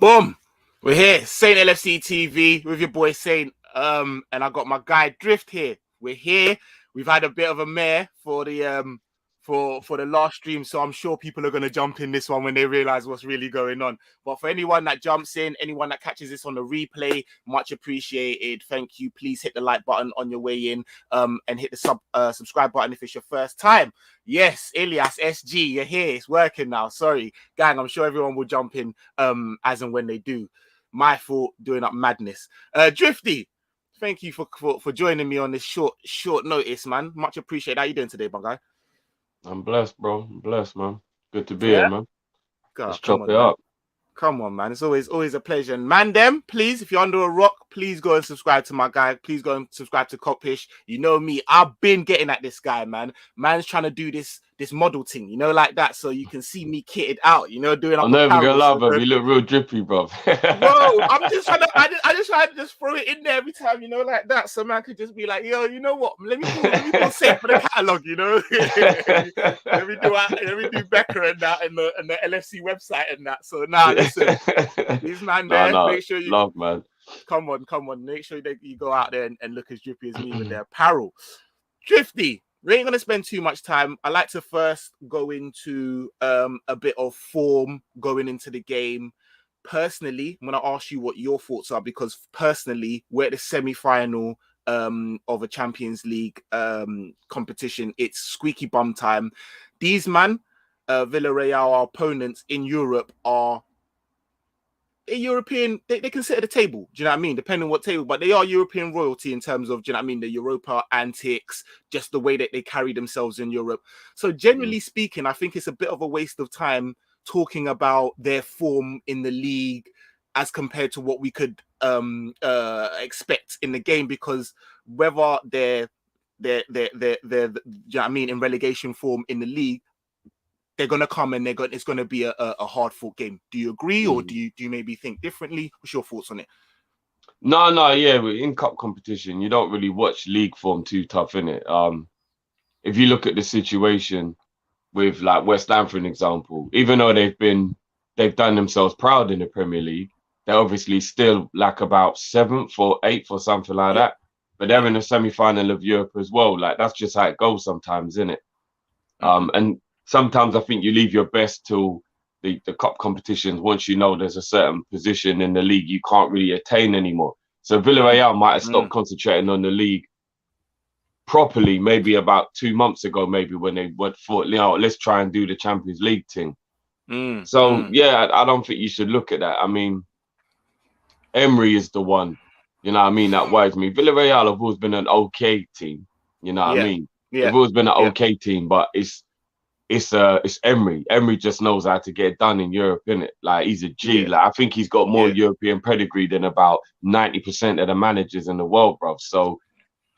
Boom. We're here, Saint LFCTV with your boy Saint. And I got my guy Drift here. We're here. We've had a bit of a mare for the for the last stream, so I'm sure people are gonna jump in this one when they realize what's really going on. But for anyone that jumps in, anyone that catches this on the replay, much appreciated. Thank you. Please hit the like button on your way in, and hit the subscribe button if it's your first time. Yes, Ilias SG, you're here. It's working now. Sorry, gang. I'm sure everyone will jump in as and when they do. My fault, doing up madness. Drifty, thank you for joining me on this short notice, man. Much appreciated. How you doing today, my guy? I'm blessed, bro. I'm blessed, man. Good to be here, man. God, let's chop it man. up. Come on, man. It's always a pleasure. And man, them, please, if you're under a rock, please go and subscribe to my guy. Please go and subscribe to Copish. You know me. I've been getting at this guy, man. Man's trying to do this model thing, you know, like that. So you can see me kitted out, you know, doing up. I'm never gonna lie, bro. You look real drippy, bro. Bro, I'm just trying to. I just try to just throw it in there every time, you know, like that. So man could just be like, yo, you know what? Let me go save for the catalog, you know. let me do Becca and that and the LFC website and that. So now listen, these man there, make sure you love, man. Come on. Make sure that you go out there and look as drippy as me with their apparel. Drifty, we ain't gonna spend too much time. I like to first go into a bit of form going into the game. Personally, I'm gonna ask you what your thoughts are, because personally, we're at the semi-final of a Champions League competition. It's squeaky bum time. These Villarreal, our opponents in Europe, are European. They can sit at the table. Do you know what I mean? Depending on what table, but they are European royalty in terms of, do you know what I mean, the Europa antics, just the way that they carry themselves in Europe. So generally speaking, I think it's a bit of a waste of time talking about their form in the league as compared to what we could expect in the game, because whether they're you know what I mean, in relegation form in the league, they're gonna come and it's gonna be a hard fought game. Do you agree, or do you maybe think differently? What's your thoughts on it? No, yeah, in cup competition, you don't really watch league form too tough, innit? If you look at the situation with like West Ham, for an example, even though they've done themselves proud in the Premier League, they're obviously still like about 7th or 8th or something like that. But they're in the semi-final of Europe as well. Like, that's just how it goes sometimes, isn't it? And sometimes I think you leave your best till the cup competitions once you know there's a certain position in the league you can't really attain anymore. So Villarreal might have stopped concentrating on the league properly maybe about 2 months ago, maybe, when they thought, you know, let's try and do the Champions League thing. Yeah, I don't think you should look at that. I mean, Emery is the one, you know what I mean, that worries me. Villarreal have always been an okay team, you know what I mean? They've always been an okay team, but it's Emery. Emery just knows how to get it done in Europe, innit? Like, he's a G. Like, I think he's got more European pedigree than about 90% of the managers in the world, bro. So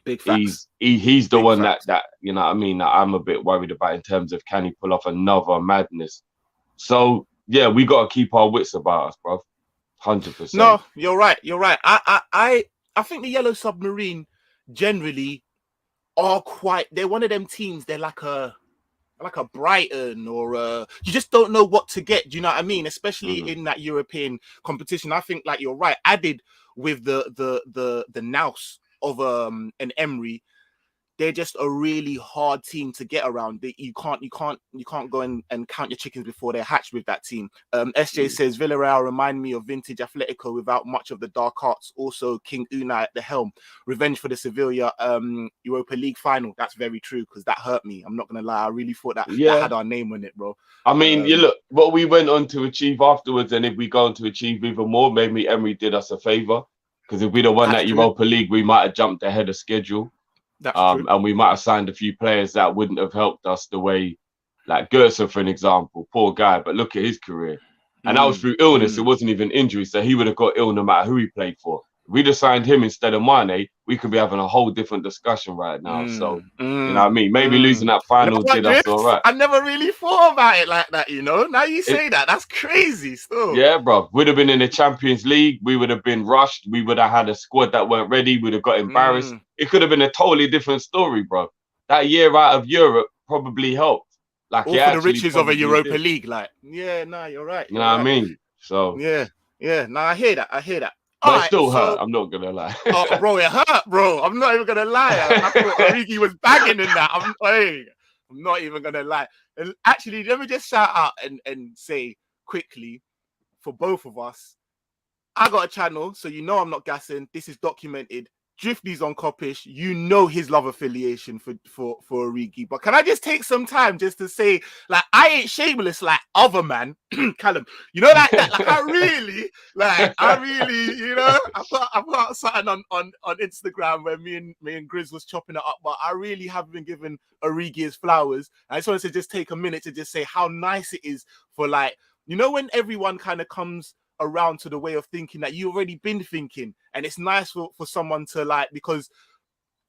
big facts. He's the one that you know what I mean, that I'm a bit worried about in terms of, can he pull off another madness? So yeah, we got to keep our wits about us, bro. 100%. No, you're right. I think the Yellow Submarine generally are they're one of them teams. They're like a Brighton, or you just don't know what to get. Do you know what I mean? Especially in that European competition. I think, like, you're right. Added with the nous of an Emery, they're just a really hard team to get around. You can't go and count your chickens before they're hatched with that team. SJ says Villarreal remind me of vintage Atletico without much of the dark arts. Also King Unai at the helm. Revenge for the Sevilla Europa League final. That's very true, because that hurt me. I'm not gonna lie. I really thought that had our name on it, bro. I mean, you look what we went on to achieve afterwards, and if we go on to achieve even more, maybe Emery did us a favor, because if we'd have won that Europa League, we might have jumped ahead of schedule. That's true. And we might have signed a few players that wouldn't have helped us the way, like Gerson, for an example, poor guy, but look at his career. And that was through illness. It wasn't even injury. So he would have got ill no matter who he played for. If we'd have signed him instead of Mane, we could be having a whole different discussion right now. So, you know what I mean? Maybe losing that final did us all right. I never really thought about it like that, you know? Now you say that's crazy still. Yeah, bro. We'd have been in the Champions League. We would have been rushed. We would have had a squad that weren't ready. We'd have got embarrassed. It could have been a totally different story, bro. That year out of Europe probably helped. Like, all for the riches of a Europa League. Like, you're right. You know what I mean? So, yeah. Yeah, no, I hear that. All But it right, still hurt. so I'm not gonna lie. bro, it hurt, bro. I'm not even gonna lie. I thought Origi was banging in that. I'm not even gonna lie. And actually, let me just shout out and say quickly for both of us. I got a channel, so you know I'm not gassing. This is documented. Drifty's on Coppish. You know his love affiliation for Origi. But can I just take some time just to say, like, I ain't shameless like other man, Callum. You know, like that. Like, I really, you know, I put out something on Instagram where me and Grizz was chopping it up. But I really have been giving Origi his flowers. I just wanted to just take a minute to just say how nice it is for, like, you know, when everyone kind of comes around to the way of thinking that you already been thinking, and it's nice for someone to, like, because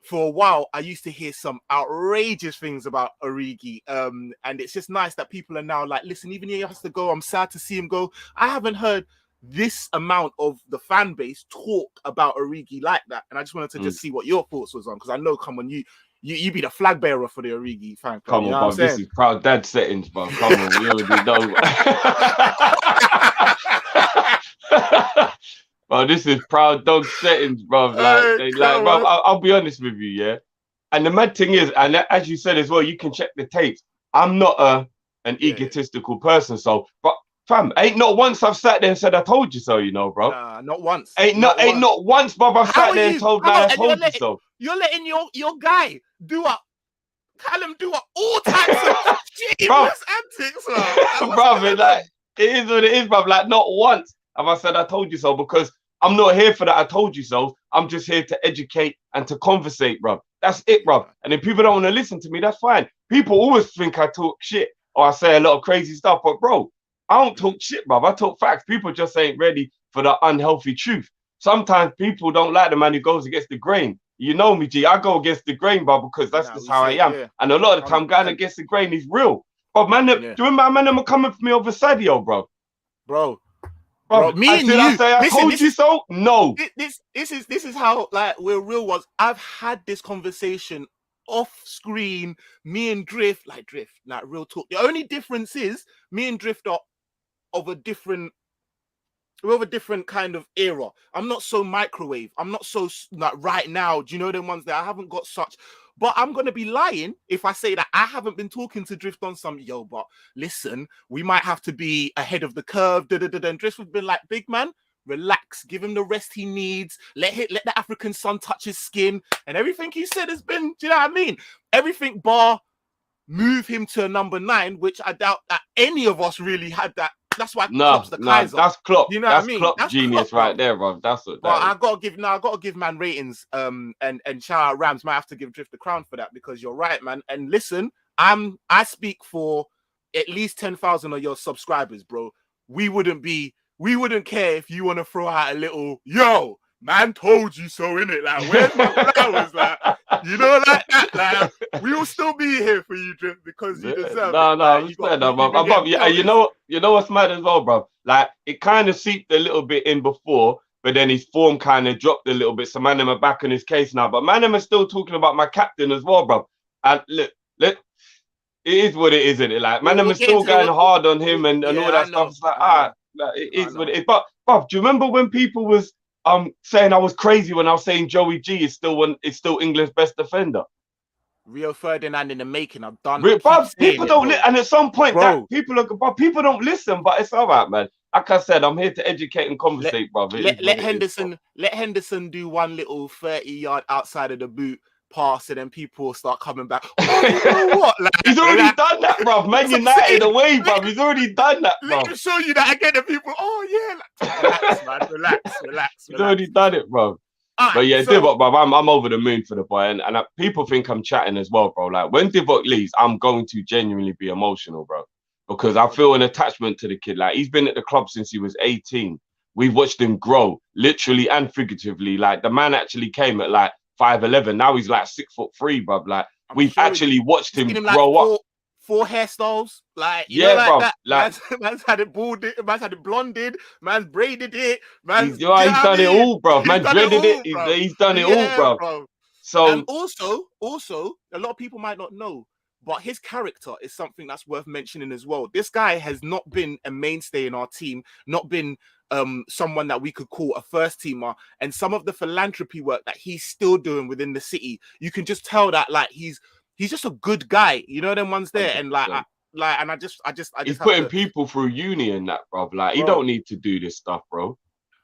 for a while I used to hear some outrageous things about Origi, and it's just nice that people are now like, listen, even if he has to go, I'm sad to see him go. I haven't heard this amount of the fan base talk about Origi like that, and I just wanted to just see what your thoughts was on, because I know, come on, you be the flag bearer for the Origi fan club. Come on, bro. This is proud dad settings, bro. Come on, we already know. Bro, this is proud dog settings, bro. Like, bro, I'll be honest with you, yeah. And the mad thing is, and as you said as well, you can check the tapes. I'm not an egotistical person, so, but fam, ain't not once I've sat there and said I told you so, you know, bro. Nah, not once. Ain't not once, bro. I've sat there and told man I told you so. You're letting your guy do up. Callum do all types of shameless antics, bro. Like, it is what it is, bro. Like, not once have I said I told you so, because I'm not here for that I told you so. I'm just here to educate and to conversate, bro. That's it, bro. And if people don't want to listen to me, that's fine. People always think I talk shit or I say a lot of crazy stuff, but bro, I don't talk shit, bro. I talk facts. People just ain't ready for the unhealthy truth. Sometimes people don't like the man who goes against the grain. You know me, G. I go against the grain, bro, because that's just how I am. Yeah. And a lot of the time, going against the grain is real. But man, do you remember man them are coming for me over Sadio, bro? Bro, me and you. I say I told you so? No. This is how, like, we're real ones. I've had this conversation off screen. Me and Drift, like real talk. The only difference is me and Drift are of a different. We're of a different kind of era. I'm not so microwave. I'm not so, like, right now. Do you know them ones that I haven't got such? But I'm going to be lying if I say that I haven't been talking to Drift on some, but listen, we might have to be ahead of the curve. And Drift has been like, big man, relax. Give him the rest he needs. Let the African sun touch his skin. And everything he said has been, do you know what I mean? Everything bar move him to a number 9, which I doubt that any of us really had that. That's why Klopp's the Kaiser. That's Klopp. You know that's what I mean? Klopp That's genius Klopp, right there, bro. That's what. But I gotta give man ratings. And shout out Rams. Might have to give Drift the crown for that, because you're right, man. And listen, I speak for at least 10,000 of your subscribers, bro. We wouldn't care if you want to throw out a little man told you so, innit? Like, where's my flowers? Like, you know, like that. Like, we will still be here for you, Drift, because you deserve it. No, like, you know what's mad as well, bro? Like, it kind of seeped a little bit in before, but then his form kind of dropped a little bit. So man, I'm back on his case now. But man, I'm still talking about my captain as well, bro. And look, it is what it is, isn't it? Like, man, I'm still going hard on him and all that stuff. It's like, it is what it is. But do you remember when people was saying I was crazy when I was saying Joey G is still England's best defender? Rio Ferdinand in the making. I've done. People don't and at some point, people don't listen. But it's all right, man. Like I said, I'm here to educate and conversate, brother. Let Henderson do one little 30-yard outside of the boot pass, and then people start coming back. Oh, you know what? Like, he's already done that, bro. Man United away, bro. He's already done that, bro. Let me show you that again. And people, relax, man. Relax. He's already done it, bro. Right, but yeah, Divock, bro, I'm over the moon for the boy, and people think I'm chatting as well, bro. Like, when Divock leaves, I'm going to genuinely be emotional, bro, because I feel an attachment to the kid. Like, he's been at the club since he was 18. We've watched him grow, literally and figuratively. Like, the man actually came at like 5'11". Now he's like 6'3", bro. Like, we've actually watched him grow up. 4 hairstyles, like, bro. That. Like, man's had it balded, man's had it blonded, man's braided it, he's done it all, bro. Man dreaded it. He's done it all, bro. So, and also, a lot of people might not know, but his character is something that's worth mentioning as well. This guy has not been a mainstay in our team, not been someone that we could call a first teamer, and some of the philanthropy work that he's still doing within the city, you can just tell that like he's just a good guy, you know, them ones there. And like 100%. and I just He's have putting to, people through uni and that, bro. Like, he bro. don't need to do this stuff, bro.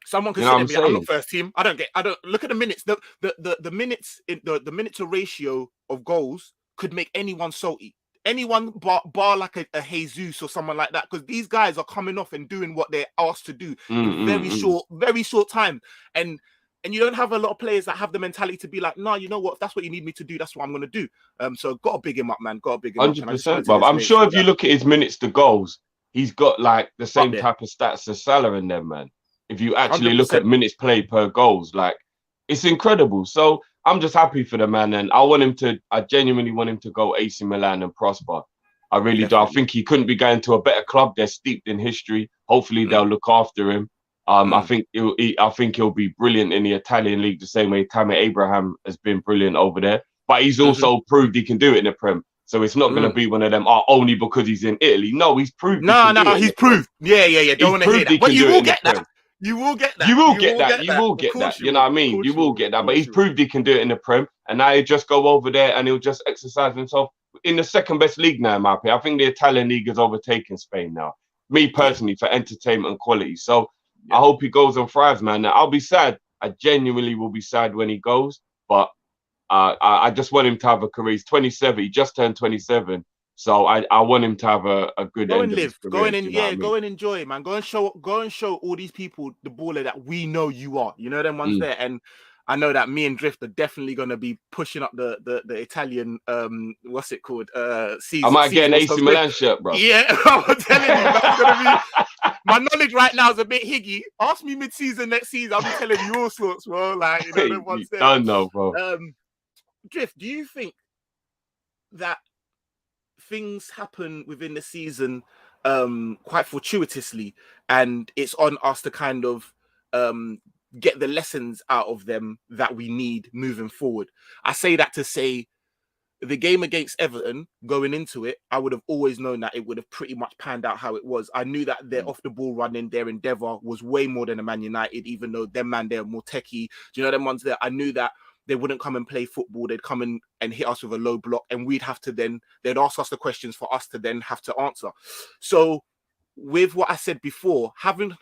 Someone could You know what sit I'm and be like, I'm not saying? first team. I don't look at the minutes. The minutes in the minute to ratio of goals could make anyone salty. Anyone bar like a Jesus or someone like that, because these guys are coming off and doing what they're asked to do in very short time. And you don't have a lot of players that have the mentality to be like, no, you know what? If that's what you need me to do, that's what I'm gonna do. So gotta big him up, man. Gotta big him up. And I just 100%, wanted to bro. just I'm make sure sure if you that look at his minutes to goals, he's got like the up same there, type of stats as Salah in them, man. If you actually look at 100%. minutes played per goals, like, it's incredible. So I'm just happy for the man, and I genuinely want him to go AC Milan and prosper. I really do. I Definitely. think he couldn't be going to a better club. They're steeped in history. Hopefully they'll look after him. Mm. I think he'll be brilliant in the Italian league, the same way Tammy Abraham has been brilliant over there. But he's Mm-hmm. also proved he can do it in the Prem. So it's not going to Mm. be one of them, only because he's in Italy. No, he's proved he No, can do it in he's the Prem. proved. Yeah. Don't He's want to hear proved he that. But can you do it will in the get that. Prem. You will get that. You will You get will that. get You that. will Of get course that. you You know will. what I Of mean? course You you will will. get Of that. But course he's you will. proved he can do it in the Prem. And now he just go over there and he'll just exercise himself in the second best league now, in my opinion. I think the Italian league has overtaken Spain now. Me Yeah. personally, for entertainment and quality. So I Yeah. hope he goes and thrives, man. Now, I'll be sad. I genuinely will be sad when he goes. But I just want him to have a career. He's 27. He just turned 27. So I want him to have a good Go end and of his live. Go career. in Do and you know what yeah, I mean? go and enjoy, man. Go and show all these people the baller that we know you are. You know them ones Mm. there. And I know that me and Drift are definitely gonna be pushing up the Italian what's it called? I might get an Season AC so quick. Milan shirt, bro. Yeah, I'm telling you, that's gonna be my knowledge right now is a bit higgy. Ask me mid-season next season, I'll be telling you all sorts, bro. Like, you know, them You ones there. don't know, bro. Drift, do you think that things happen within the season quite fortuitously, and it's on us to kind of um get the lessons out of them that we need moving forward? I say that to say the game against Everton, going into it, I would have always known that it would have pretty much panned out how it was. I knew that their off the ball running, their endeavor was way more than a Man United, even though them man, they're more techie. Do you know them ones there? I knew that they wouldn't come and play football. They'd come in and hit us with a low block, and we'd have to then, they'd ask us the questions for us to then have to answer. So with what I said before, having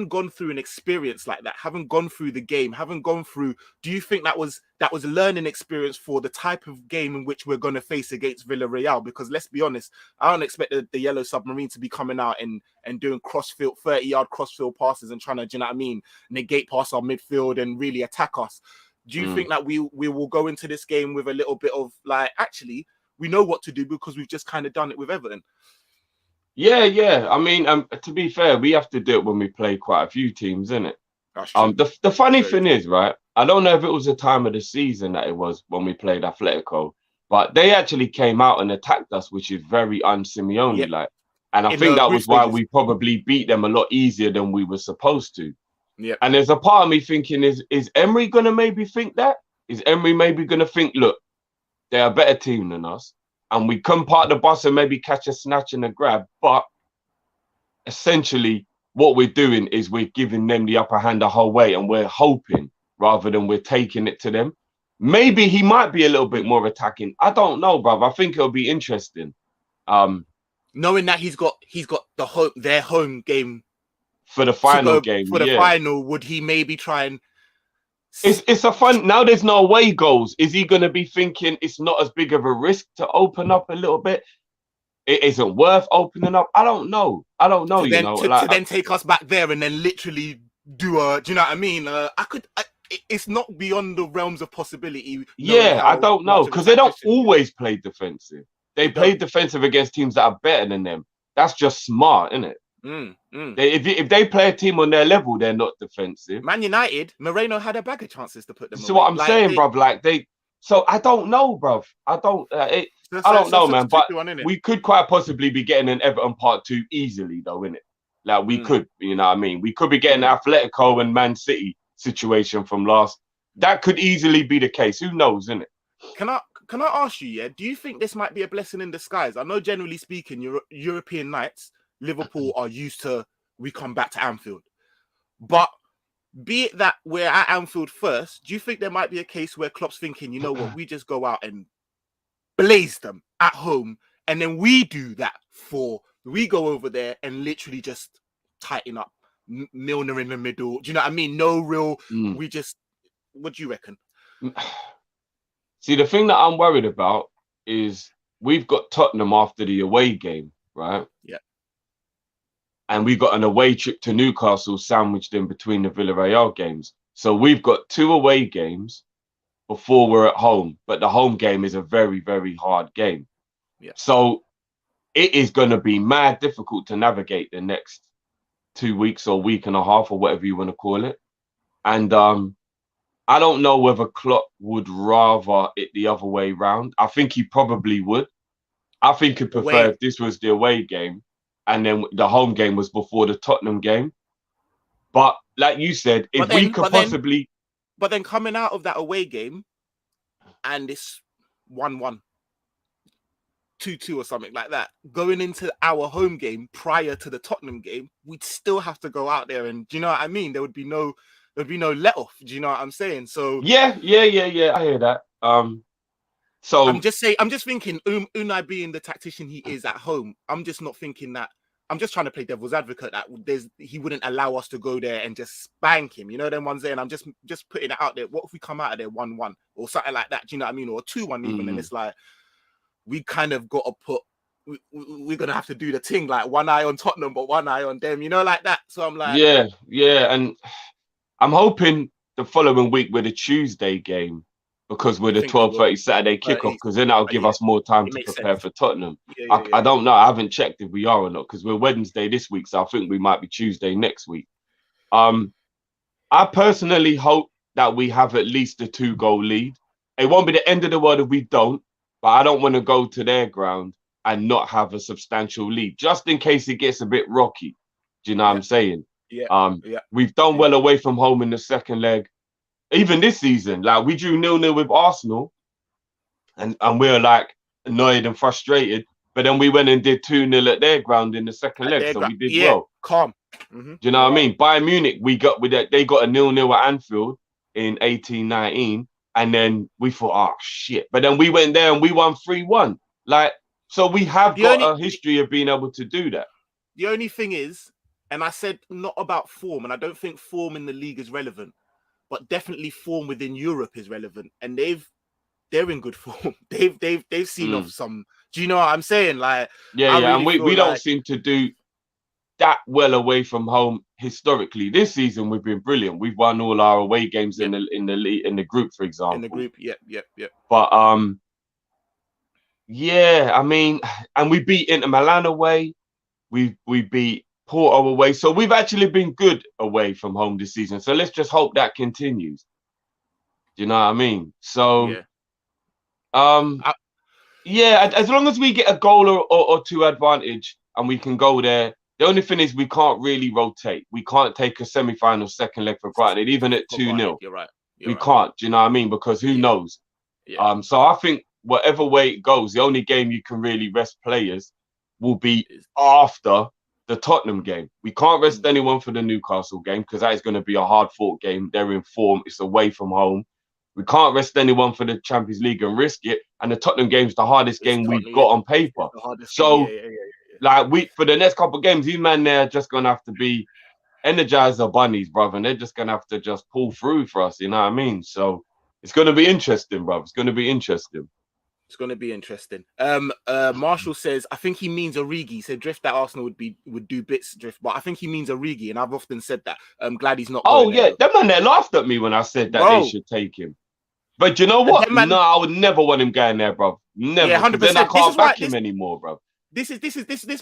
gone through an experience like that, having gone through the game, having gone through, do you think that was a learning experience for the type of game in which we're going to face against Villarreal? Because let's be honest, I don't expect the Yellow Submarine to be coming out and doing crossfield 30-yard crossfield passes and trying to, do you know what I mean, negate past our midfield and really attack us. Do you think that we will go into this game with a little bit of like, actually, we know what to do because we've just kind of done it with Everton? Yeah. I mean, to be fair, we have to do it when we play quite a few teams, innit? That's true. The funny Very thing true. is, right? I don't know if it was the time of the season that it was when we played Atletico, but they actually came out and attacked us, which is very un-Simeone Yep. like. And I In think the that group was why stages. we probably beat them a lot easier than we were supposed to. Yep. And there's a part of me thinking, is Emery gonna maybe think that? Is Emery maybe gonna think, look, they're a better team than us, and we come part the bus and maybe catch a snatch and a grab, but essentially what we're doing is we're giving them the upper hand the whole way, and we're hoping rather than we're taking it to them. Maybe he might be a little bit more attacking. I don't know, bruv. I think it'll be interesting. Knowing that he's got their home game For the to final go game, for the yeah. final, would he maybe try and It's a fun now. There's no away goals. Is he going to be thinking it's not as big of a risk to open up a little bit? It isn't worth opening up. I don't know. You know, to then take us back there and then literally do a, do you know what I mean? It's not beyond the realms of possibility, knowing yeah, I how don't know much of a because they don't tactician he is. always play defensive. They They play don't. defensive against teams that are better than them. That's just smart, isn't it? Mm, mm. If they play a team on their level, they're not defensive. Man United, Moreno had a bag of chances to put them So what away. I'm Like saying, bruv, like they. So I don't know, bruv. I don't know, such man. a But tricky one, isn't it? we could quite possibly be getting an Everton part two easily, though, innit? Like we could, you know what I mean? We could be getting Atletico and Man City situation from last. That could easily be the case. Who knows, innit? Can I ask you, yeah? Do you think this might be a blessing in disguise? I know, generally speaking, European nights, Liverpool are used to, we come back to Anfield. But be it that we're at Anfield first, do you think there might be a case where Klopp's thinking, you know what, we just go out and blaze them at home, and then we do that we go over there and literally just tighten up Milner in the middle. Do you know what I mean? No real. We just. What do you reckon? See, the thing that I'm worried about is we've got Tottenham after the away game, right? Yeah. And we've got an away trip to Newcastle sandwiched in between the Villarreal games. So we've got 2 away games before we're at home, but the home game is a very, very hard game. Yeah. So it is going to be mad difficult to navigate the next 2 weeks or week and a half or whatever you want to call it. And I don't know whether Klopp would rather it the other way round. I think he probably would. I think he'd prefer if this was the away game and then the home game was before the Tottenham game. But like you said, if we could possibly... But then coming out of that away game and it's 1-1, 2-2 or something like that, going into our home game prior to the Tottenham game, we'd still have to go out there and, do you know what I mean? There'd be no let off. Do you know what I'm saying? So yeah. I hear that. So I'm just thinking, Unai being the tactician he is at home, I'm just not thinking that. I'm just trying to play devil's advocate that he wouldn't allow us to go there and just spank him. You know, them ones there, and I'm just putting it out there. What if we come out of there 1-1 or something like that? Do you know what I mean? Or 2-1 even, and it's like we kind of got to put. We're gonna have to do the thing like one eye on Tottenham, but one eye on them. You know, like that. So I'm like, yeah, and I'm hoping the following week with a Tuesday game, because we're the 12:30 Saturday kickoff, because then that'll give us more time to prepare for Tottenham. I don't know. I haven't checked if we are or not, because we're Wednesday this week, so I think we might be Tuesday next week. I personally hope that we have at least a 2-goal lead. It won't be the end of the world if we don't, but I don't want to go to their ground and not have a substantial lead, just in case it gets a bit rocky. Do you know what I'm saying? We've done well away from home in the second leg. Even this season, like we drew 0-0 with Arsenal, and we were like annoyed and frustrated. But then we went and did 2-0 at their ground in the second leg, so we did well. Calm. Do you know what I mean? Bayern Munich, they got a 0-0 at Anfield in 18-19, and then we thought, oh shit! But then we went there and we won 3-1. Like, so we have got a history of being able to do that. The only thing is, and I said not about form, and I don't think form in the league is relevant, but definitely form within Europe is relevant, and they're in good form. They've seen off some. Do you know what I'm saying? Like, and we don't seem to do that well away from home historically. This season we've been brilliant. We've won all our away games in the group, for example. In the group, But I mean, and we beat Inter Milan away. We beat Porto away. So we've actually been good away from home this season. So let's just hope that continues. Do you know what I mean? So, as long as we get a goal or 2 advantage and we can go there. The only thing is we can't really rotate. We can't take a semi-final second leg for granted, even at 2-0. You're right. We can't. Do you know what I mean? Because who knows? So I think whatever way it goes, the only game you can really rest players will be after the Tottenham game. We can't rest anyone for the Newcastle game because that is going to be a hard-fought game. They're in form. It's away from home. We can't rest anyone for the Champions League and risk it. And the Tottenham game is the hardest game we've got on paper. So, like, for the next couple of games, these men there are just going to have to be Energizer bunnies, brother. And they're just going to have to just pull through for us. You know what I mean? So it's going to be interesting, bro. It's going to be interesting. It's going to be interesting. Marshall says, I think he means Origi. He said Drift at Arsenal would do bits, Drift, but I think he means Origi, and I've often said that. I'm glad he's not. Oh yeah, that man there laughed at me when I said that they should take him. But you know what? No, I would never want him going there, bro. Never. Yeah, 100%. Then I can't back him anymore, bro. This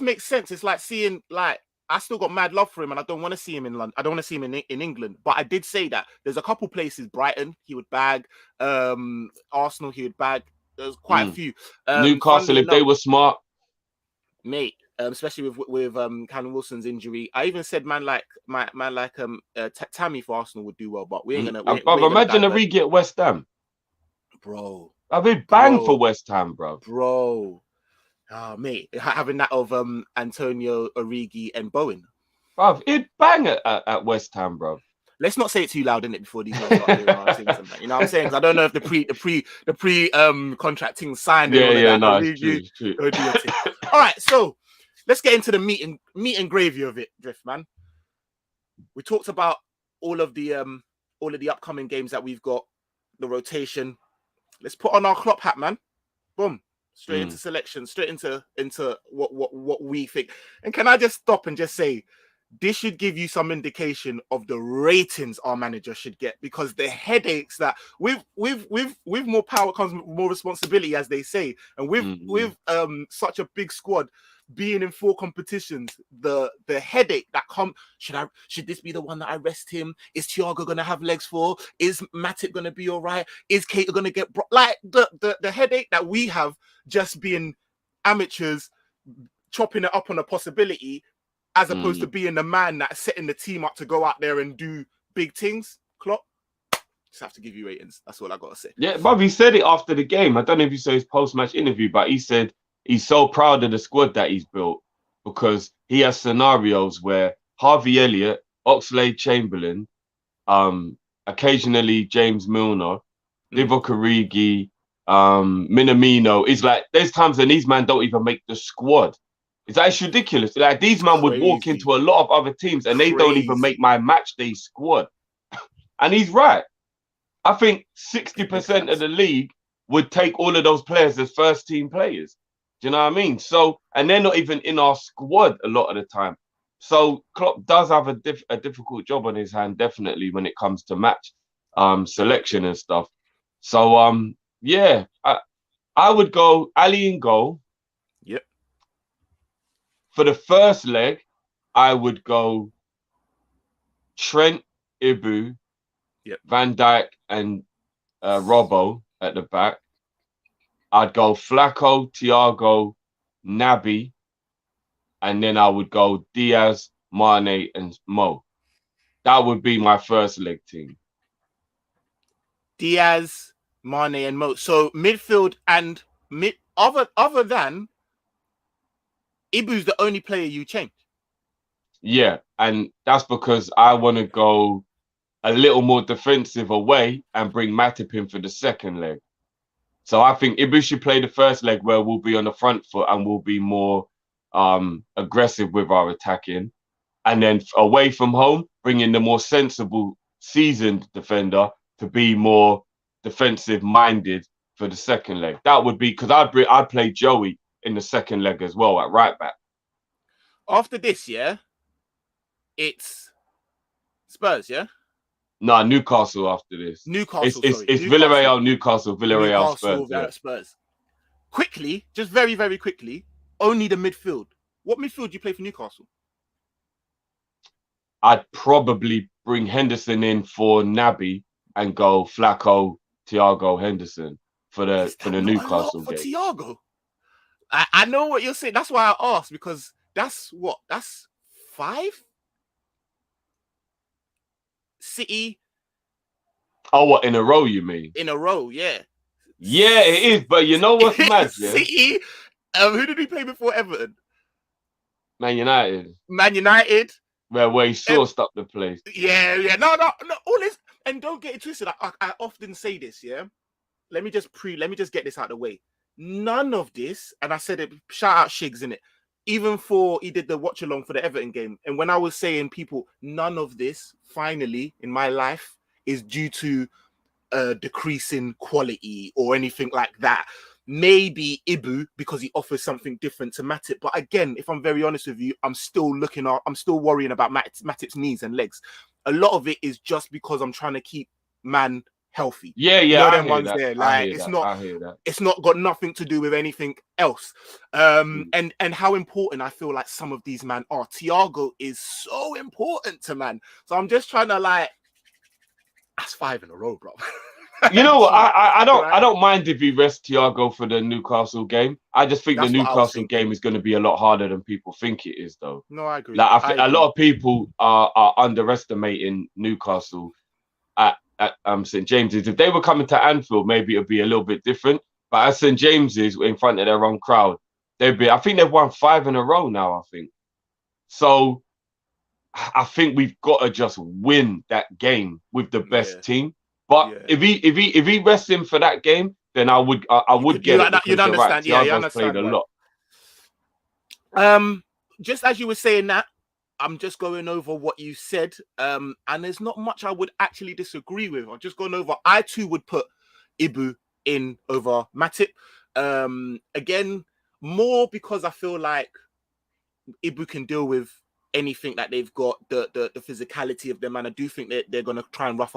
makes sense. It's like seeing, like, I still got mad love for him, and I don't want to see him in London. I don't want to see him in England. But I did say that there's a couple places. Brighton, he would bag. Arsenal, he would bag. There's quite a few. Newcastle, if they were smart, mate. Especially with Callum Wilson's injury. I even said man like Tammy for Arsenal would do well, but we ain't gonna. Imagine Origi at West Ham, bro. I've been bang for West Ham, bro. Oh, mate, having that of Antonio, Origi, and Bowen. Bruv, it bang at West Ham, bro. Let's not say it too loud in it before these men start doing our things and that. You know what I'm saying? Because I don't know if the pre contracting signed and all of Yeah, that. But no, it's true, it's true. go do your thing. All right, so let's get into the meat and gravy of it, Drift man. We talked about all of the upcoming games that we've got, the rotation. Let's put on our Klopp hat, man. Boom. Straight into selection, straight into what we think. And can I just stop and just say, this should give you some indication of the ratings our manager should get, because the headaches that with more power comes more responsibility, as they say, and with such a big squad being in 4 competitions, the headache that should this be the one that I rest him? Is Thiago gonna have legs for? Is Matip gonna be all right? Is Kate gonna get like the headache that we have just being amateurs chopping it up on a possibility, as opposed to being the man that's setting the team up to go out there and do big things. Klopp, just have to give you ratings. That's all I gotta say. Yeah, Bob, he said it after the game. I don't know if you saw his post-match interview, but he said he's so proud of the squad that he's built, because he has scenarios where Harvey Elliott, Oxlade-Chamberlain, occasionally James Milner, Divock Origi, Minamino. Is like, there's times when these men don't even make the squad. It's ridiculous. Like, these men would walk into a lot of other teams and they don't even make my match day squad. And he's right. I think 60% of the league would take all of those players as first team players. Do you know what I mean? So, and they're not even in our squad a lot of the time. So Klopp does have a difficult job on his hand, definitely, when it comes to match selection and stuff. So yeah, I would go Ali in goal. Yep. For the first leg, I would go Trent, Ibu, Van Dijk, and Robbo at the back. I'd go Flacco, Thiago, Naby, and then I would go Diaz, Mane, and Mo. That would be my first leg team. Diaz, Mane, and Mo. So midfield and other than Ibu's the only player you change. Yeah, and that's because I want to go a little more defensive away and bring Matip in for the second leg. So I think Ibu should play the first leg, where we'll be on the front foot and we'll be more aggressive with our attacking. And then away from home, bring in the more sensible, seasoned defender to be more defensive minded for the second leg. That would be, because I'd play Joey in the second leg as well at right back. After this, yeah, it's Spurs, yeah? No, Newcastle after this. Newcastle, it's Villarreal, Newcastle, Spurs. Quickly, just very, very quickly, only the midfield. What midfield do you play for Newcastle? I'd probably bring Henderson in for Naby and go Flacco, Thiago, Henderson for the Newcastle game. For Thiago, I know what you're saying. That's why I asked, because that's 5 City. Oh, what, in a row, you mean? In a row, yeah. Yeah, it is. But you know what's mad, yeah? City. Who did we play before Everton? Man United. Where he sauced up the place. Yeah. No. All this, and don't get it twisted. I often say this, yeah. Let me just get this out of the way. None of this, and I said it, shout out Shigs in it. Even he did the watch along for the Everton game. And when I was saying, people, none of this finally in my life is due to a decrease in quality or anything like that. Maybe Ibu, because he offers something different to Matip. But again, if I'm very honest with you, I'm still worrying about Matip's knees and legs. A lot of it is just because I'm trying to keep man healthy. Yeah. You know, them I ones that. there. Like, it's not got nothing to do with anything else. And how important I feel like some of these man are. Thiago is so important to man. So I'm just trying to, like, that's 5 in a row, bro. You know what? I don't mind if he rests Thiago for the Newcastle game. I just think the Newcastle game is going to be a lot harder than people think it is, though. No, I agree. Like, a lot of people are underestimating Newcastle at St James's. If they were coming to Anfield, maybe it'd be a little bit different. But at St James's, in front of their own crowd, I think they've won 5 in a row now, I think. So I think we've got to just win that game with the best team. But if he rests him for that game, then I would get it, you'd because you're right. understand. Yeah, you Thiago's played understand a why. lot. Just as you were saying that, I'm just going over what you said. And there's not much I would actually disagree with. I'm just going over. I too would put Ibu in over Matip. Again, more because I feel like Ibu can deal with anything that they've got, the physicality of them, and I do think that they're going to try and rough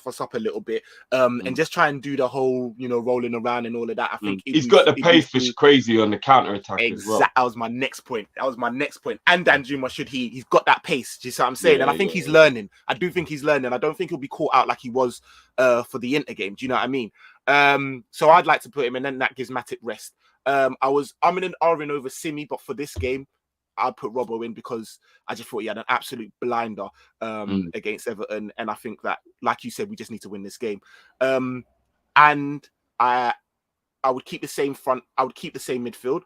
us up a little bit, and just try and do the whole, rolling around and all of that. I think he's got the pace for crazy on the counter attack as well. That was my next point. And Danjuma, he's got that pace. Do you see what I'm saying? And I think he's learning. I do think he's learning. I don't think he'll be caught out like he was for the Inter game. Do you know what I mean? So I'd like to put him, and then that gives Matip rest. I'm in an R-ing over Simi, but for this game, I'd put Robbo in because I just thought he had an absolute blinder against Everton. And I think that, like you said, we just need to win this game. And I would keep the same front. I would keep the same midfield.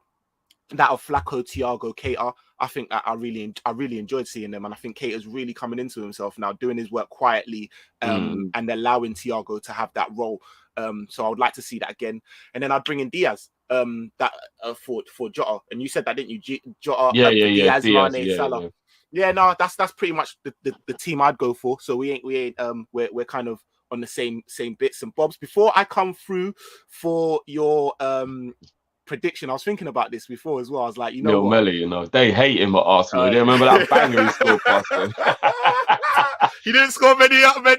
That of Flacco, Thiago, Keita. I think that I really enjoyed seeing them. And I think Keita's really coming into himself now, doing his work quietly, and allowing Thiago to have that role. So I would like to see that again. And then I'd bring in Diaz. For Jota, and you said that, didn't you? Jota, Diaz, Mane, Salah. Yeah, no, that's pretty much the team I'd go for. So we're kind of on the same bits and bobs. Before I come through for your prediction, I was thinking about this before as well. I was like, Neil Melly, they hate him at Arsenal. You remember that banger he scored past them? He didn't score many others.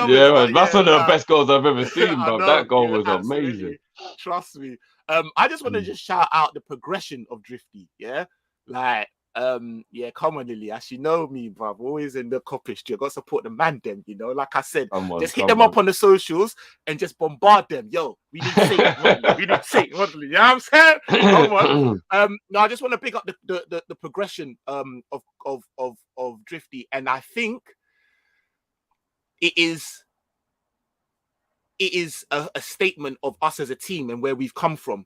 Yeah, man, that's one of the best goals I've ever seen, bro. That goal was amazing. Trust me. I just want to just shout out the progression of Drifty. Yeah, like come on, Lily. As you know me, bro, always in the coppish. You got to support the man, them. Like I said, just hit them up on the socials and just bombard them. Yo, we need Satan. We need Satan. You know what I'm saying? Come on. No, I just want to pick up the progression of Drifty, and I think it is a statement of us as a team and where we've come from.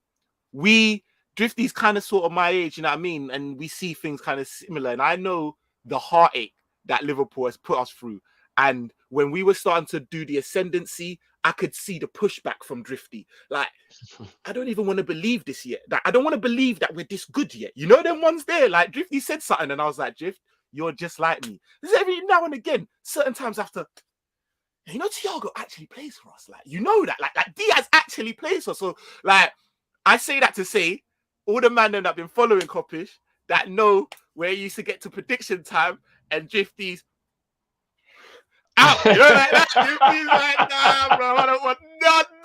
Drifty's kind of sort of my age, you know what I mean? And we see things kind of similar. And I know the heartache that Liverpool has put us through. And when we were starting to do the ascendancy, I could see the pushback from Drifty. Like, I don't even want to believe this yet. Like, I don't want to believe that we're this good yet. You know, them ones there. Like, Drifty said something and I was like, Drift, you're just like me. There's every now and again, certain times after, Thiago actually plays for us. Like, that. Like Diaz actually plays for us. So, like, I say that to say, all the man that have been following Coppish that know where you used to get to prediction time and Drifty's out. Like that. Drifty's like, nah, bro, I don't want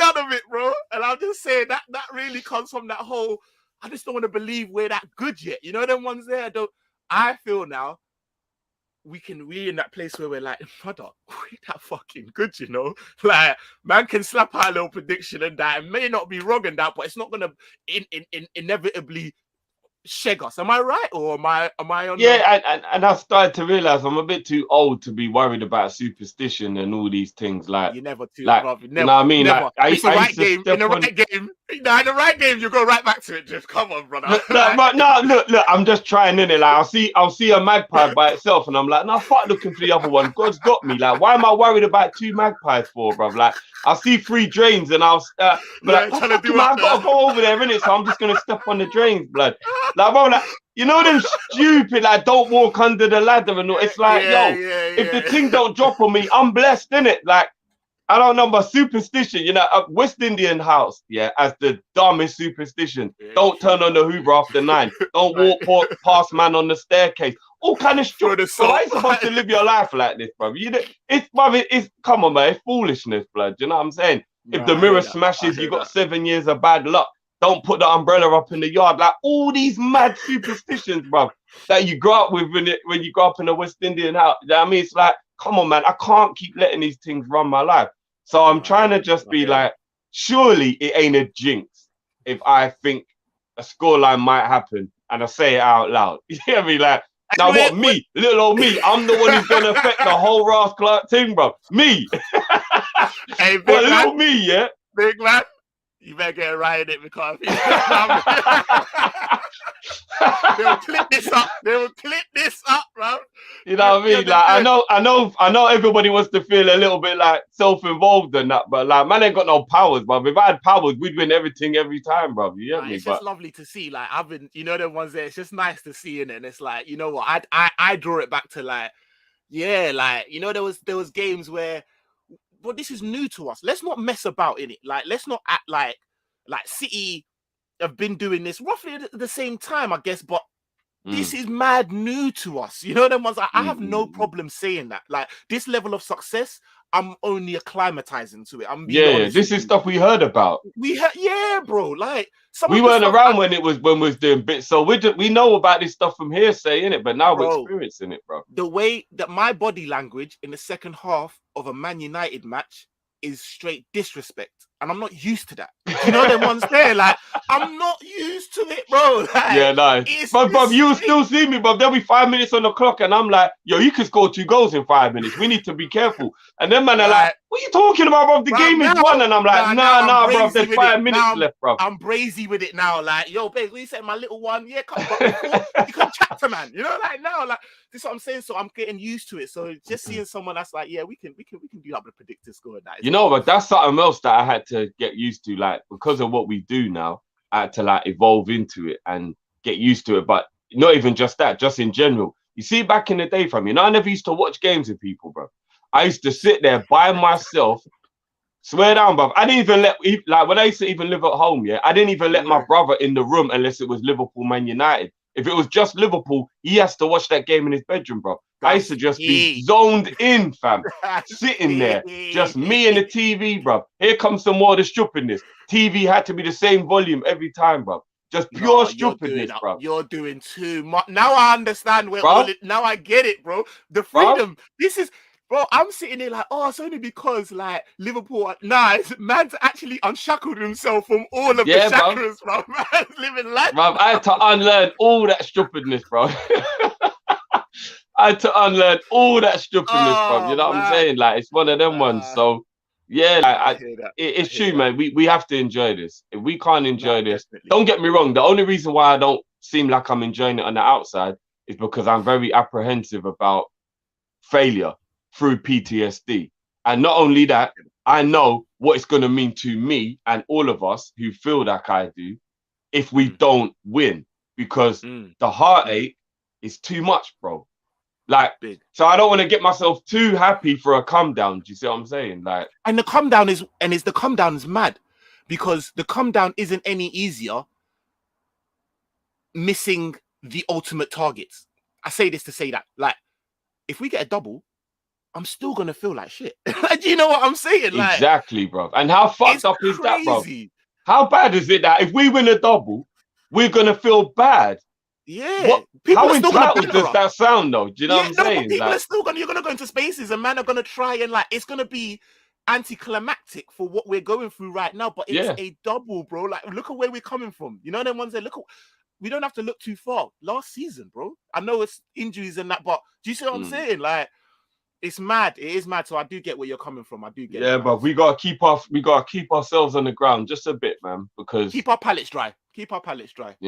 none of it, bro. And I'm just saying that really comes from that whole, I just don't want to believe we're that good yet. You know, them ones there, I feel now, we're in that place where we're like, brother, we're that fucking good, Like, man can slap out a little prediction and that. It may not be wrong in that, but it's not gonna inevitably shag us. Am I right, or am I on? Yeah, and I've started to realize I'm a bit too old to be worried about superstition and all these things. Like, you're never too, like, brother. Never, you know what I mean? Never. Like, it's the right game. In the right game, in the right game, you go right back to it. Just come on, brother. Look, I'm just trying in it. Like, I'll see a magpie by itself, and I'm like, no, fuck looking for the other one. God's got me. Like, why am I worried about two magpies for, bruv? Like, I'll see 3 drains, and I'll I gotta go over there, innit? So I'm just gonna step on the drains, blood. Like, bro, like, them stupid, like, don't walk under the ladder and all. It's like, if the thing don't drop on me, I'm blessed, innit? Like, I don't know, my superstition, a West Indian house, as the dumbest superstition. Don't turn on the Hoover after 9. Don't walk past man on the staircase. All kind of stupid. So why are you supposed to live your life like this, brother? It's come on, man, it's foolishness, blood. You know what I'm saying? If the mirror smashes, you got 7 years of bad luck. Don't put the umbrella up in the yard. Like, all these mad superstitions, bro, that you grow up with when you grow up in a West Indian house. You know what I mean? It's like, come on, man, I can't keep letting these things run my life. So I'm trying to just be like, surely it ain't a jinx if I think a scoreline might happen and I say it out loud. You hear me? Like, now what, me? Little old me. I'm the one who's going to affect the whole Ross Clark team, bro. Me. Hey, but little me, yeah? Big man. You better get right in it because they'll clip this up. They'll clip this up, bro. You know what I mean? Like, I know everybody wants to feel a little bit like self-involved and that, but like, man ain't got no powers, bro. If I had powers, we'd win everything every time, bro. You get me? It's But just lovely to see. Like I've been, the ones there. It's just nice to see in it. And it's like, you know what? I draw it back to like, yeah, like there was games where, but this is new to us. Let's not mess about in it. Like let's not act like City have been doing this roughly at the same time, I guess. But this is mad new to us. Them ones. I have no problem saying that. Like this level of success, I'm only acclimatizing to it. I'm being yeah, honest this with is you. stuff we heard about. Yeah, bro. Like some We of the weren't stuff, around when we was doing bits, so we know about this stuff from hearsay, innit? But now we're bro. experiencing it, bro. The way that my body language in the second half of a Man United match is straight disrespect, and I'm not used to that. You know them ones there, like I'm not used to it, bro. Yeah, Like, nice. it's But just you'll straight. still see me, but there'll be 5 minutes on the clock, and I'm like, yo, you can score 2 goals in 5 minutes. We need to be careful. And then man are like, Like, what are you talking about, bro? The bro, game is won. And I'm like, now I'm nah, bro. There's brazy with it. 5 minutes left, bro. I'm brazy with it now. Like, yo, babe, what you said, my little one? Yeah, but before you can chat to man, like now, like this is what I'm saying. So I'm getting used to it. So just seeing someone that's like, yeah, we can do like the predictor score and that. You know, but that's something else that I had to get used to, like because of what we do now, I had to like evolve into it and get used to it. But not even just that, just in general. You see, back in the day, I never used to watch games with people, bro. I used to sit there by myself. Swear down, bruv. I didn't even like when I used to even live at home, yeah, I didn't even let my brother in the room unless it was Liverpool, Man United. If it was just Liverpool, he has to watch that game in his bedroom, bro. I used to just be zoned in, fam. Sitting there, just me and the TV, bro. Here comes some more of the stupidness. TV had to be the same volume every time, bro. Just pure stupidness, bro. You're doing too much. Now I understand where Bro? now I get it, bro. The freedom. This is, bro, I'm sitting there like, oh, it's only because like Liverpool. Nah, man's actually unshackled himself from all of the shackles, bro. Man's living life. Bro, I had to unlearn all that stupidness, bro. I had to unlearn all that stupidness, bro. You know what I'm saying? Like it's one of them ones. So yeah, like, it's true, man. We have to enjoy this. If we can't enjoy this, definitely. Don't get me wrong. The only reason why I don't seem like I'm enjoying it on the outside is because I'm very apprehensive about failure through PTSD. And not only that, I know what it's going to mean to me and all of us who feel like I do if we don't win, because the heartache is too much, bro. Like, so I don't want to get myself too happy for a come down. Do you see what I'm saying? Like, and the come down is mad, because the come down isn't any easier missing the ultimate targets. I say this to say that, like, if we get a double, I'm still gonna feel like shit. Do you know what I'm saying? Like, exactly, bro. And how fucked up is that, bro? How bad is it that if we win a double, we're gonna feel bad? Yeah. How entitled does that sound, though? Do you know what I'm saying? People are still you're gonna go into spaces, and man are gonna try and like it's gonna be anticlimactic for what we're going through right now. But it's a double, bro. Like, look at where we're coming from. You know them ones that we don't have to look too far. Last season, bro. I know it's injuries and that, but do you see what I'm saying? Like, it's mad. It is mad. So I do get where you're coming from. I do get it. Yeah, but we gotta keep ourselves on the ground just a bit, man. Because keep our palates dry. You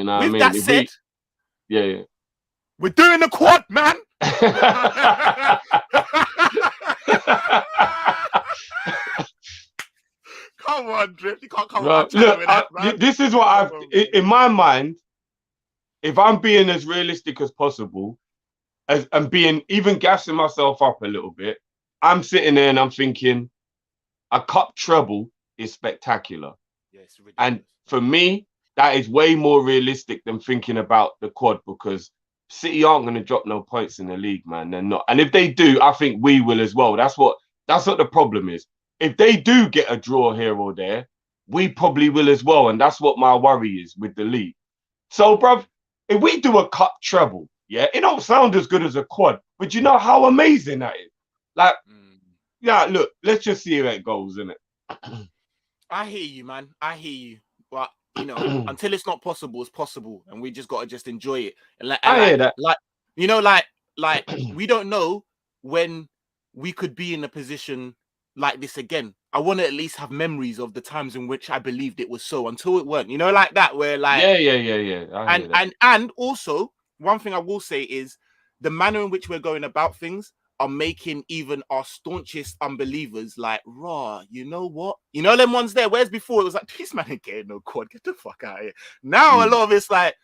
know With what I mean? that said, yeah. We're doing the quad, man. Come on, Drip. You can't come on. Look, this is what in my mind, if I'm being as realistic as possible, and being even gassing myself up a little bit, I'm sitting there and I'm thinking, a cup treble is spectacular. Yes, and for me, that is way more realistic than thinking about the quad, because City aren't going to drop no points in the league, man. They're not. And if they do, I think we will as well. That's what the problem is. If they do get a draw here or there, we probably will as well. And that's what my worry is with the league. So, bruv, if we do a cup treble, yeah, it don't sound as good as a quad, but you know how amazing that is. Like, yeah, look, let's just see how it goes, innit? I hear you, man. I hear you. But, you know, until it's not possible, it's possible. And we just got to just enjoy it. And I hear that. Like, you know, like we don't know when we could be in a position like this again. I want to at least have memories of the times in which I believed it was so until it weren't. You know, like that, where like... Yeah. And also, one thing I will say is the manner in which we're going about things are making even our staunchest unbelievers like, raw, you know what? You know them ones there. Whereas before it was like, this man ain't getting no quad. Get the fuck out of here. Now a lot of it's like,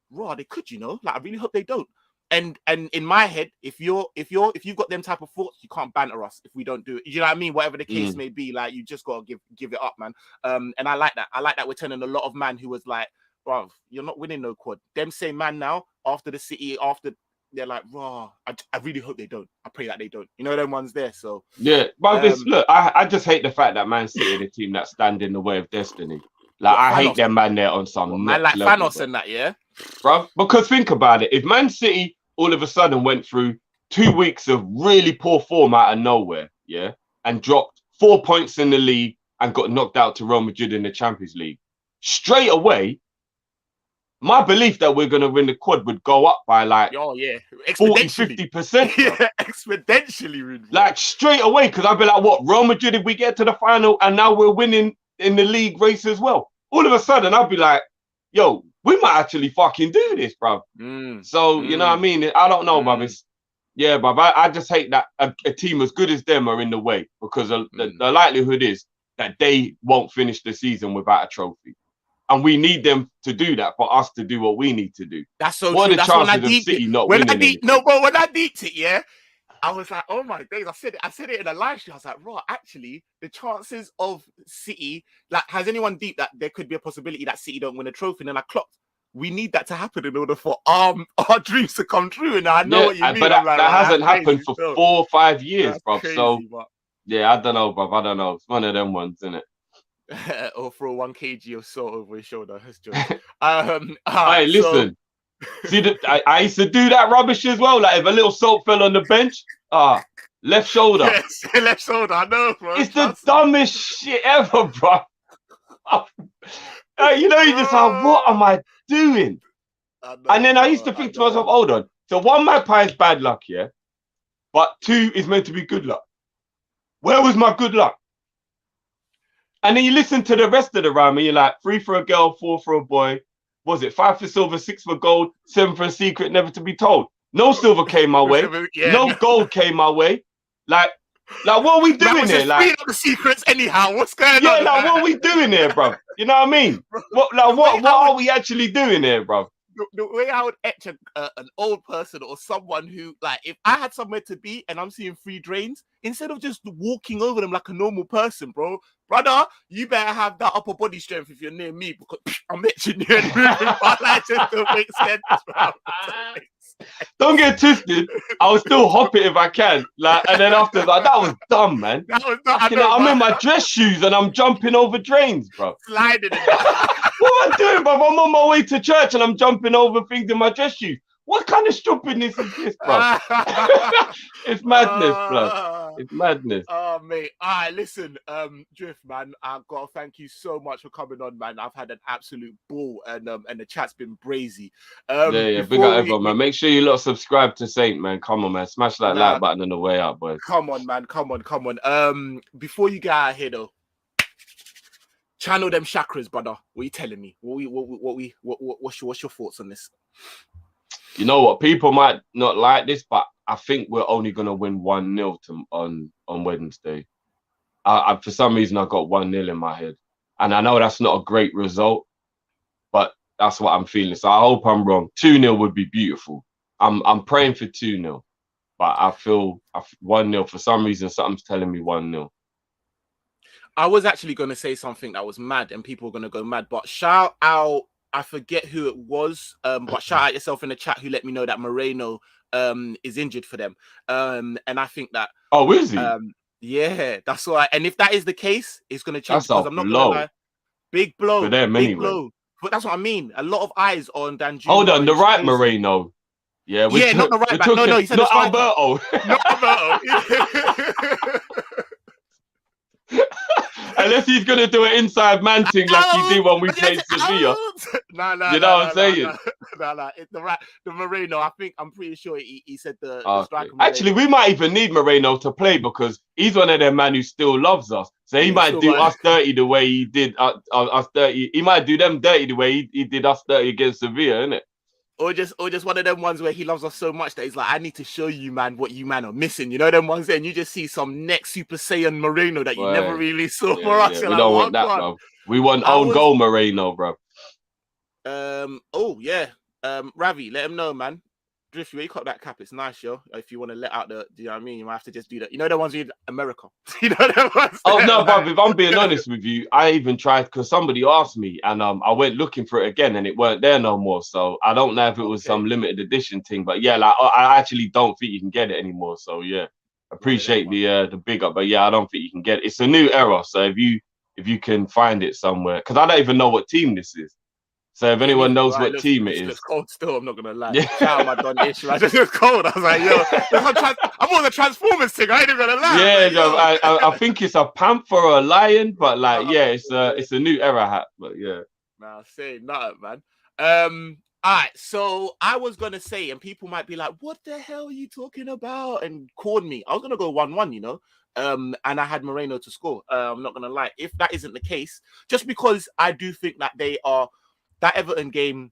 raw, they could, you know. Like I really hope they don't. And in my head, if you've got them type of thoughts, you can't banter us if we don't do it. You know what I mean? Whatever the case may be, like you just gotta give it up, man. And I like that. I like that we're turning a lot of man who was like, bro, you're not winning no quad. Them same man now after the City, after they're like, raw. I really hope they don't. I pray that they don't. You know them ones there. So yeah, but look, I just hate the fact that Man City are the team that stand in the way of destiny. Like I hate them man there on some man like level, Thanos and that, yeah, bro. Because think about it, if Man City all of a sudden went through 2 weeks of really poor form out of nowhere, yeah, and dropped 4 points in the league and got knocked out to Real Madrid in the Champions League, straight away, my belief that we're going to win the quad would go up by like 40, 50%. Yeah, exponentially. Like straight away, because I'd be like, what, Real Madrid, if we get to the final and now we're winning in the league race as well, all of a sudden I'd be like, yo, we might actually fucking do this, bro. So, you know what I mean? I don't know, bruv. Yeah, bruv. I just hate that a team as good as them are in the way, because the likelihood is that they won't finish the season without a trophy. And we need them to do that for us to do what we need to do. That's so what true. Are the chances of City not winning anything? No, but when I deeped it, yeah, I was like, oh my days. I said it in a live stream. I was like, right, actually, the chances of City, like, has anyone deep that there could be a possibility that City don't win a trophy? And then I clocked, we need that to happen in order for our dreams to come true. And I know what you mean. But that hasn't happened for 4 or 5 years, bro. So, but... yeah, I don't know, bro. I don't know. It's one of them ones, isn't it? Or throw 1 kg of salt over his shoulder. That's just hey, listen. See, I used to do that rubbish as well. Like if a little salt fell on the bench, left shoulder. Yes, left shoulder. I know, bro. It's the dumbest shit ever, bro. You know, you just like, what am I doing? And then I used to think to myself, hold on. So 1 magpie is bad luck, yeah, but 2 is meant to be good luck. Where was my good luck? And then you listen to the rest of the rhyme and you're like, 3 for a girl, 4 for a boy. Was it 5 for silver, 6 for gold, 7 for a secret never to be told? No silver came my way. No gold came my way. Like what are we doing here? Like the secrets anyhow. What's going on? Yeah, like what are we doing here, bro? You know what I mean? What are we actually doing here, bro? The way I would etch an old person or someone who, like, if I had somewhere to be and I'm seeing 3 drains, instead of just walking over them like a normal person, brother, you better have that upper body strength if you're near me, because I'm etching you and moving. But that just don't make sense, bro. Don't get twisted. I will still hop it if I can. Like, and then after that was dumb, man. That was dumb. I'm in my dress shoes and I'm jumping over drains, bro. Sliding. What am I doing, bro? I'm on my way to church and I'm jumping over things in my dress shoes. What kind of stupidness is this, bro? It's madness, bro. It's madness. Oh, mate. All right, listen, Drift, man, I've got to thank you so much for coming on, man. I've had an absolute ball, and the chat's been brazy. Yeah, big up everyone, man. Make sure you lot subscribe to Saint, man. Come on, man. Smash that like button on the way out, boys. Come on, man. Come on. Before you get out of here, though, channel them chakras, brother. What are you telling me? What's your thoughts on this? You know what? People might not like this, but I think we're only gonna win 1-0 on Wednesday. For some reason, I got 1-0 in my head, and I know that's not a great result, but that's what I'm feeling. So I hope I'm wrong. 2-0 would be beautiful. I'm praying for 2-0, but I feel 1-0 for some reason. Something's telling me 1-0. I was actually going to say something that was mad, and people were going to go mad. But shout out, I forget who it was, but shout out yourself in the chat who let me know that Moreno is injured for them. And I think that... Oh, is he? Yeah, that's why. And if that is the case, it's going to change. That's a I'm not blow. Gonna lie. Big blow. For them, big anyway. blow. But that's what I mean. A lot of eyes on Danjuma. Hold on, the right Moreno. Yeah, not the right back. No, he said not Alberto. Not Alberto. Unless he's gonna do an inside man thing like he did when we played Sevilla. No, you know what I'm saying? No. It's the Moreno. I'm pretty sure he said the striker. Actually, we might even need Moreno to play because he's one of them man who still loves us. So he might do us dirty the way he did us dirty. He might do them dirty the way he did us dirty against Sevilla, innit? just one of them ones where he loves us so much that he's like, I need to show you, man, what you man are missing. You know them ones there, and you just see some next Super Saiyan Moreno that you never Right. really saw Yeah, for us. yeah. You're We like, don't want what that, God? bro. We want I own was goal Moreno, bro. oh yeah. Ravi, let him know, man. Drift, you wake up that cap. It's nice, yo. If you want to let out the, do you know what I mean? You might have to just do that. You know the ones in America. You know the ones Oh there, no, bro. like... If I'm being honest with you, I even tried because somebody asked me, and I went looking for it again, and it weren't there no more. So I don't know if it was Okay, some limited edition thing, but yeah, like I actually don't think you can get it anymore. So yeah, one of them appreciate ones. the big up, but yeah, I don't think you can get it. It's a new era, so if you can find it somewhere, because I don't even know what team this is. So if Yeah, anyone neither do knows I. what team it This looks is, cold still. I'm not gonna lie. yeah, Shout out my Don Ish, man. This looks cold. I was like, yo, I'm on the Transformers thing. I ain't even gonna lie. I was yeah, like, no, yo, I think it's a panther or a lion, but like nah, yeah, man. it's a new era hat, but yeah. Nah, say nothing, man. All right. So I was gonna say, and people might be like, "What the hell are you talking about?" and called me. I was gonna go 1-1, you know. And I had Moreno to score. I'm not gonna lie. If that isn't the case, just because I do think that they are that Everton game,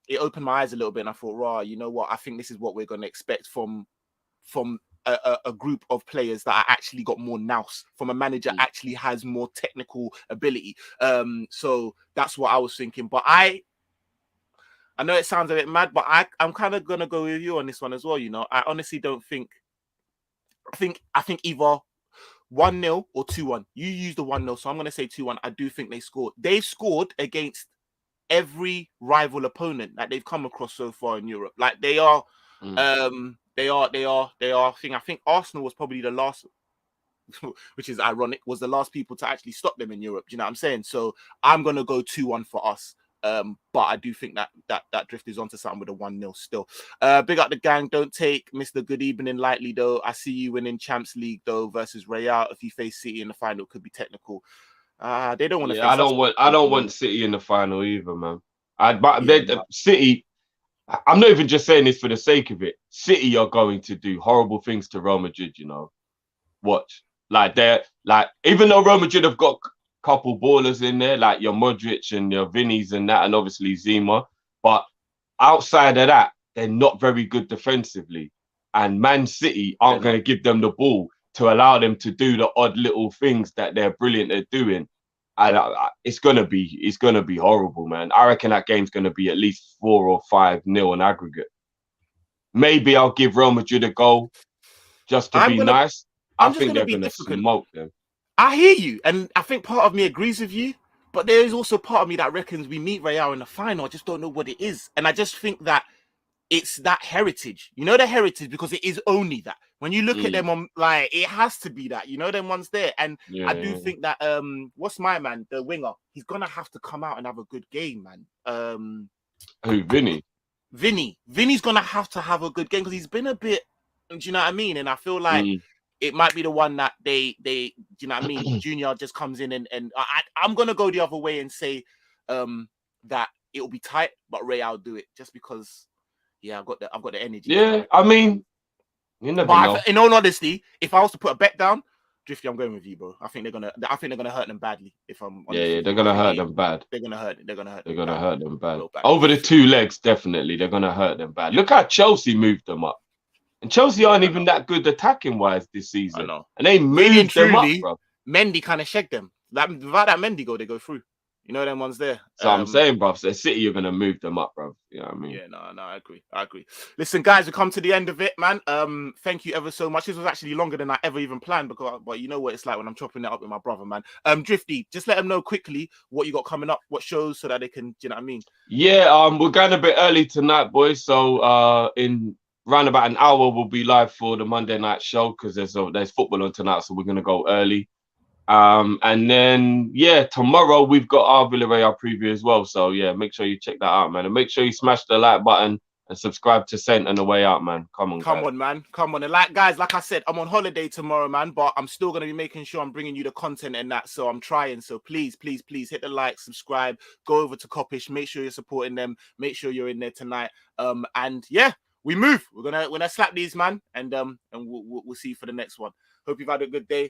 it opened my eyes a little bit, and I thought, "Raw, you know what? I think this is what we're gonna expect from a group of players that are actually got more nous, from a manager actually has more technical ability." So that's what I was thinking. But I know it sounds a bit mad, but I'm kind of gonna go with you on this one as well. You know, I honestly don't think. I think either 1-0 or 2-1. You use the 1-0, so I'm gonna say 2-1. I do think they scored. They've scored against every rival opponent that they've come across so far in Europe. Like they are, Mm. I think Arsenal was probably the last, which is ironic, was the last people to actually stop them in Europe. Do you know what I'm saying? So I'm gonna go 2-1 for us. But I do think that Drift is onto something with a 1-0 still. Big up the gang. Don't take Mr. Good Evening lightly though. I see you winning Champs League though versus Real. If you face City in the final, it could be technical. They don't want to Yeah, face us. I don't want City in the final either, man. But Yeah, no. City, I'm not even just saying this for the sake of it. City are going to do horrible things to Real Madrid, you know. Watch. Like they're like even though Real Madrid have got a couple ballers in there, like your Modric and your Vinny's and that, and obviously Zima, but outside of that, they're not very good defensively. And Man City They're aren't going not. to give them the ball to allow them to do the odd little things that they're brilliant at doing. And it's gonna be horrible, man. I reckon that game's gonna be at least 4 or 5-0 on aggregate. Maybe I'll give Real Madrid a goal just to I'm be gonna. nice. I I'm just think gonna they're be gonna difficult. smoke them. I hear you, and I think part of me agrees with you, but there is also part of me that reckons we meet Real in the final. I just don't know what it is, and I just think that it's that heritage. You know, the heritage, because it is only that. When you look at Mm, them on, like, it has to be that. You know, them ones there, and I do yeah. think that what's my man, the winger? He's gonna have to come out and have a good game, man. Who, Vinny? Vinny's gonna have to have a good game because he's been a bit. Do you know what I mean? And I feel like Mm. it might be the one that do you know what I mean? Junior just comes in and I'm gonna go the other way and say that it'll be tight, but Real do it just because yeah, I've got the energy for Yeah, it. I mean, you never know. In all honesty, if I was to put a bet down, Drifty, I'm going with you, bro. I think they're gonna hurt them badly. If I'm Yeah, honest yeah, with they're you, I gonna think hurt them bad. they're gonna hurt They're them gonna badly, hurt them bad. real badly. Over the 2 legs, definitely, they're gonna hurt them bad. Look how Chelsea moved them up. And Chelsea Yeah, aren't even that good attacking wise this I season. know. And they Really and moved them up, truly, bro. Mendy kind of shagged them. That without that Mendy goal, they go through. You know them ones there. So I'm saying, bro, so City are gonna move them up, bro. You know what I mean? Yeah, no, I agree. Listen, guys, we come to the end of it, man. Thank you ever so much. This was actually longer than I ever even planned because, but you know what it's like when I'm chopping it up with my brother, man. Drifty, just let them know quickly what you got coming up, what shows, so that they can, do you know what I mean? Yeah, we're going a bit early tonight, boys. So in round about an hour we'll be live for the Monday night show because there's football on tonight, so we're gonna go early. And then yeah, tomorrow we've got our Villarreal preview as well. So yeah, make sure you check that out, man. And make sure you smash the like button and subscribe to Sent on the way out, man. Come on, Come guys. on, man. Come on. And like, guys, like I said, I'm on holiday tomorrow, man, but I'm still going to be making sure I'm bringing you the content and that. So I'm trying. So please, please, please hit the like, subscribe, go over to Coppish. Make sure you're supporting them. Make sure you're in there tonight. And yeah, we move. We're gonna slap these, man. And we'll see you for the next one. Hope you've had a good day.